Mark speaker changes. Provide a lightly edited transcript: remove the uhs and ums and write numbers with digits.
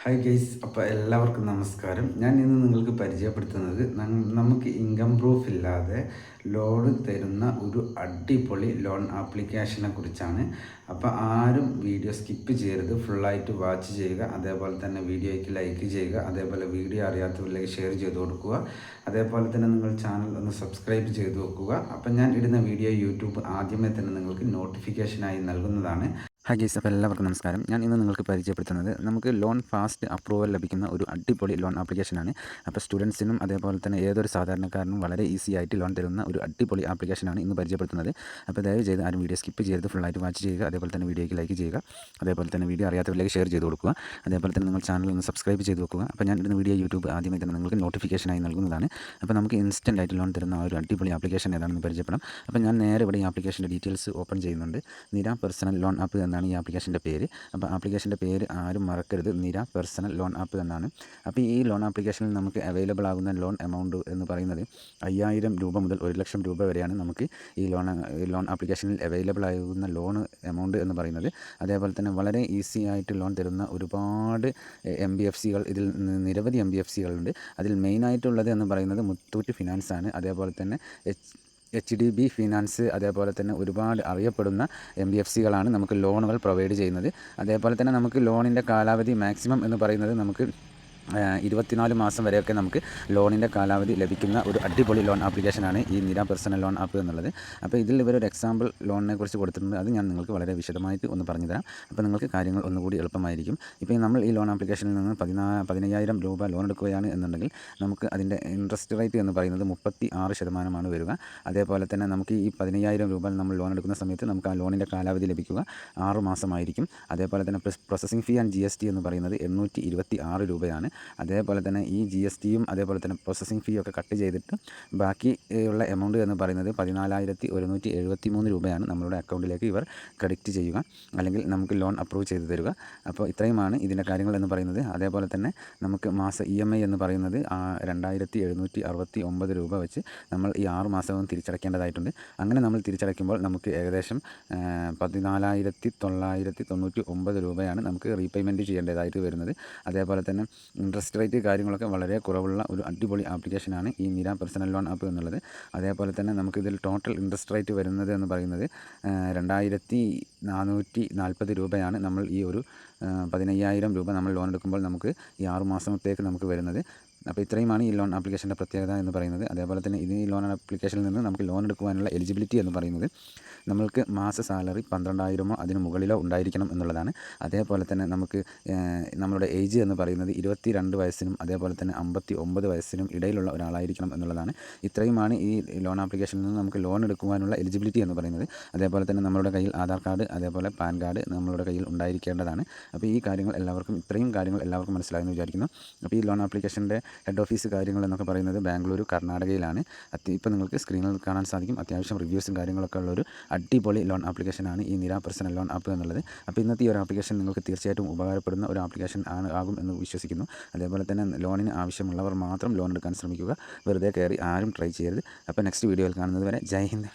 Speaker 1: Hi guys, അപ്പോൾ എല്ലാവർക്കും നമസ്കാരം. ഞാൻ ഇന്ന് നിങ്ങൾക്ക് പരിചയപ്പെടുത്തുന്നത് നമുക്ക് ഇൻകം പ്രൂഫ് ഇല്ലാതെ ലോൺ തരുന്ന ഒരു അടിപൊളി ലോൺ ആപ്ലിക്കേഷനെ കുറിച്ചാണ്. അപ്പോൾ ആരും വീഡിയോ സ്കിപ്പ് ചെയ്യരുത്, ഫുള്ളായിട്ട് വാച്ച് ചെയ്യുക. അതേപോലെ തന്നെ വീഡിയോയ്ക്ക് ലൈക്ക് ചെയ്യുക. അതേപോലെ വീഡിയോ അറിയാത്തവരിലേക്ക് ഷെയർ ചെയ്ത് കൊടുക്കുക. അതേപോലെ തന്നെ നിങ്ങൾ ചാനൽ ഒന്ന് സബ്സ്ക്രൈബ് ചെയ്ത് വെക്കുക. അപ്പം ഞാൻ ഇടുന്ന വീഡിയോ യൂട്യൂബ് ആദ്യമേ തന്നെ നിങ്ങൾക്ക് നോട്ടിഫിക്കേഷനായി നൽകുന്നതാണ്.
Speaker 2: ഹായ് ഗൈസ്, അപ്പോൾ എല്ലാവർക്കും നമസ്കാരം. ഞാൻ ഇന്ന് നിങ്ങൾക്ക് പരിചയപ്പെടുത്തുന്നത് നമുക്ക് ലോൺ ഫാസ്റ്റ് അപ്രൂവൽ ലഭിക്കുന്ന ഒരു അടിപൊളി ലോൺ ആപ്ലിക്കേഷനാണ്. അപ്പോൾ സ്റ്റുഡൻസിനും അതേപോലെ തന്നെ ഏതൊരു സാധാരണക്കാരനും വളരെ ഈസി ആയിട്ട് ലോൺ തരുന്ന ഒരു അടിപൊളി ആപ്ലിക്കേഷനാണ് ഇന്ന് പരിചയപ്പെടുത്തുന്നത്. അപ്പോൾ ദയവ് ചെയ്ത് ആരും വീഡിയോ സ്കിപ്പ് ചെയ്ത് ഫുള്ളായിട്ട് വാച്ച് ചെയ്യുക. അതേപോലെ തന്നെ വീഡിയോയ്ക്ക് ലൈക്ക് ചെയ്യുക. അതേപോലെ തന്നെ വീഡിയോ അറിയാത്തവരിലേക്ക് ഷെയർ ചെയ്ത് കൊടുക്കുക. അതേപോലെ തന്നെ നിങ്ങൾ ചാനൽ ഒന്ന് സബ്സ്ക്രൈബ് ചെയ്ത് വെക്കുക. അപ്പോൾ ഞാൻ ഇടുന്ന വീഡിയോ യൂട്യൂബ് ആദ്യമേ തന്നെ നിങ്ങൾക്ക് നോട്ടിഫിക്കേഷനായി നൽകുന്നതാണ്. അപ്പോൾ നമുക്ക് ഇൻസ്റ്റൻ്റ് ആയിട്ട് ലോൺ തരുന്ന ഒരു അടിപൊളി ആപ്ലിക്കേഷൻ ഏതാണെന്ന് പരിചയപ്പെടാം. അപ്പോൾ ഞാൻ നേരെ ഇവിടെ ഈ ആപ്ലിക്കേഷൻ്റെ ഡീറ്റെയിൽസ് ഓപ്പൺ ചെയ്യുന്നുണ്ട്. നിര പേഴ്സണൽ ലോൺ ആപ്പ് എന്നാണ് ഈ ആപ്ലിക്കേഷൻ്റെ പേര്. അപ്പോൾ ആപ്ലിക്കേഷൻ്റെ പേര് ആരും മറക്കരുത്, നിര പേഴ്സണൽ ലോൺ ആപ്പ് എന്നാണ്. അപ്പോൾ ഈ ലോൺ ആപ്ലിക്കേഷനിൽ നമുക്ക് അവൈലബിൾ ആകുന്ന ലോൺ എമൗണ്ട് എന്ന് പറയുന്നത് 5000 രൂപ മുതൽ 1,00,000 രൂപ വരെയാണ് നമുക്ക് ഈ ലോൺ ആപ്ലിക്കേഷനിൽ അവൈലബിൾ ആകുന്ന ലോൺ എമൗണ്ട് എന്ന് പറയുന്നത്. അതേപോലെ തന്നെ വളരെ ഈസി ആയിട്ട് ലോൺ തരുന്ന ഒരുപാട് MBFCകൾ, ഇതിൽ നിരവധി MBFCകളുണ്ട്. അതിൽ മെയിനായിട്ടുള്ളത് എന്ന് പറയുന്നത് മുത്തൂറ്റ് ഫിനാൻസ് ആണ്. അതേപോലെ തന്നെ HDB ഫിനാൻസ്, അതേപോലെ തന്നെ ഒരുപാട് അറിയപ്പെടുന്ന MBFCകളാണ് നമുക്ക് ലോണുകൾ പ്രൊവൈഡ് ചെയ്യുന്നത്. അതേപോലെ തന്നെ നമുക്ക് ലോണിൻ്റെ കാലാവധി മാക്സിമം എന്ന് പറയുന്നത് നമുക്ക് 24 മാസം വരെയൊക്കെ നമുക്ക് ലോണിൻ്റെ കാലാവധി ലഭിക്കുന്ന ഒരു അടിപൊളി ലോൺ ആപ്ലിക്കേഷനാണ് ഈ നിര പേഴ്സണൽ ലോൺ ആപ്പ് എന്നുള്ളത്. അപ്പോൾ ഇതിൽ ഇവരൊരു എക്സാമ്പിൾ ലോണിനെ കുറിച്ച് കൊടുത്തിട്ടുണ്ട്. അത് ഞാൻ നിങ്ങൾക്ക് വളരെ വിശദമായിട്ട് ഒന്ന് പറഞ്ഞു തരാം. അപ്പോൾ നിങ്ങൾക്ക് കാര്യങ്ങൾ ഒന്നുകൂടി എളുപ്പമായിരിക്കും. ഇപ്പോൾ നമ്മൾ ഈ ലോൺ ആപ്ലിക്കേഷനിൽ നിന്ന് 15,000 രൂപ ലോൺ എടുക്കുകയാണ് എന്നുണ്ടെങ്കിൽ നമുക്ക് അതിൻ്റെ ഇൻട്രസ്റ്റ് റേറ്റ് എന്ന് പറയുന്നത് 36% വരിക. അതേപോലെ തന്നെ നമുക്ക് ഈ 15,000 രൂപ നമ്മൾ ലോൺ എടുക്കുന്ന സമയത്ത് നമുക്ക് ആ ലോണിൻ്റെ കാലാവധി ലഭിക്കുക 6 മാസമായിരിക്കും. അതേപോലെ തന്നെ പ്രോസസ്സിംഗ് ഫീ ആൻഡ് GST എന്ന് പറയുന്നത് 826 രൂപയാണ്. അതേപോലെ തന്നെ ഈ GSTയും അതേപോലെ തന്നെ പ്രോസസ്സിംഗ് ഫീ ഒക്കെ കട്ട് ചെയ്തിട്ട് ബാക്കി ഉള്ള എമൗണ്ട് എന്ന് പറയുന്നത് 14,173 രൂപയാണ് നമ്മളുടെ അക്കൗണ്ടിലേക്ക് ഇവർ ക്രെഡിറ്റ് ചെയ്യുക, അല്ലെങ്കിൽ നമുക്ക് ലോൺ അപ്രൂവ് ചെയ്ത് തരിക. അപ്പോൾ ഇത്രയുമാണ് ഇതിൻ്റെ കാര്യങ്ങൾ എന്ന് പറയുന്നത്. അതേപോലെ തന്നെ നമുക്ക് മാസ EMI എന്ന് പറയുന്നത് 2,769 രൂപ വെച്ച് നമ്മൾ ഈ 6 മാസവും തിരിച്ചടയ്ക്കേണ്ടതായിട്ടുണ്ട്. അങ്ങനെ നമ്മൾ തിരിച്ചടയ്ക്കുമ്പോൾ നമുക്ക് ഏകദേശം 14,999 രൂപയാണ് നമുക്ക് റീപേയ്മെൻറ്റ് ചെയ്യേണ്ടതായിട്ട് വരുന്നത്. അതേപോലെ തന്നെ ഇൻട്രസ്റ്റ് റേറ്റ് കാര്യങ്ങളൊക്കെ വളരെ കുറവുള്ള ഒരു അടിപൊളി ആപ്ലിക്കേഷനാണ് ഈ നിര പേഴ്സണൽ ലോൺ ആപ്പ് എന്നുള്ളത്. അതേപോലെ തന്നെ നമുക്കിതിൽ ടോട്ടൽ ഇൻട്രസ്റ്റ് റേറ്റ് വരുന്നത് എന്ന് പറയുന്നത് 2,440 രൂപയാണ്. നമ്മൾ ഈ ഒരു 15,000 രൂപ നമ്മൾ ലോൺ എടുക്കുമ്പോൾ നമുക്ക് ഈ 6 മാസത്തേക്ക് നമുക്ക് വരുന്നത്. അപ്പോൾ ഇത്രയുമാണ് ഈ ലോൺ ആപ്ലിക്കേഷൻ്റെ പ്രത്യേകത എന്ന് പറയുന്നത്. അതേപോലെ തന്നെ ഈ ലോൺ ആപ്ലിക്കേഷനിൽ നിന്ന് നമുക്ക് ലോൺ എടുക്കുവാനുള്ള എലിജിബിലിറ്റി എന്ന് പറയുന്നത് നമ്മൾക്ക് മാസ സാലറി 12,000 അതിന് മുകളിലോ ഉണ്ടായിരിക്കണം എന്നുള്ളതാണ്. അതേപോലെ തന്നെ നമുക്ക് നമ്മുടെ ഏജ് എന്ന് പറയുന്നത് 22 വയസ്സിനും അതേപോലെ തന്നെ 59 വയസ്സിനും ഇടയിലുള്ള ഒരാളായിരിക്കണം എന്നുള്ളതാണ്. ഇത്രയുമാണ് ഈ ലോൺ ആപ്ലിക്കേഷനിൽ നിന്ന് നമുക്ക് ലോൺ എടുക്കുവാനുള്ള എലിജിബിലിറ്റി എന്ന് പറയുന്നത്. അതേപോലെ തന്നെ നമ്മളുടെ കയ്യിൽ ആധാർ കാർഡ് അതേപോലെ പാൻ കാർഡ് നമ്മളുടെ കയ്യിൽ ഉണ്ടായിരിക്കേണ്ടതാണ്. അപ്പോൾ ഈ കാര്യങ്ങൾ ഇത്രയും കാര്യങ്ങൾ എല്ലാവർക്കും മനസ്സിലായെന്ന് വിചാരിക്കുന്നു. അപ്പോൾ ഈ ലോൺ ആപ്ലിക്കേഷൻ്റെ ഹെഡ് ഓഫീസ് കാര്യങ്ങൾ എന്നൊക്കെ പറയുന്നത് ബാംഗ്ലൂർ, കർണാടകയിലാണ്. ഇപ്പോൾ നിങ്ങൾക്ക് സ്ക്രീനിൽ കാണാൻ സാധിക്കും. അത്യാവശ്യം റിവ്യൂസും കാര്യങ്ങളൊക്കെ ഉള്ളൊരു അടിപൊളി ലോൺ ആപ്ലിക്കേഷനാണ് ഈ നിര പേഴ്സണൽ ലോൺ ആപ്പ് എന്നുള്ളത്. അപ്പോൾ ഇന്നത്തെ ഈ ഒരു ആപ്ലിക്കേഷൻ നിങ്ങൾക്ക് തീർച്ചയായിട്ടും ഉപകാരപ്പെടുന്ന ഒരു ആപ്ലിക്കേഷൻ ആകും എന്ന് വിശ്വസിക്കുന്നു. അതേപോലെ തന്നെ ലോണിന് ആവശ്യമുള്ളവർ മാത്രം ലോൺ എടുക്കാൻ ശ്രമിക്കുക. വെറുതെ കയറി ആരും ട്രൈ ചെയ്യരുത്. അപ്പോൾ നെക്സ്റ്റ് വീഡിയോയിൽ കാണുന്നത് വരെ ജയ് ഹിന്ദ്.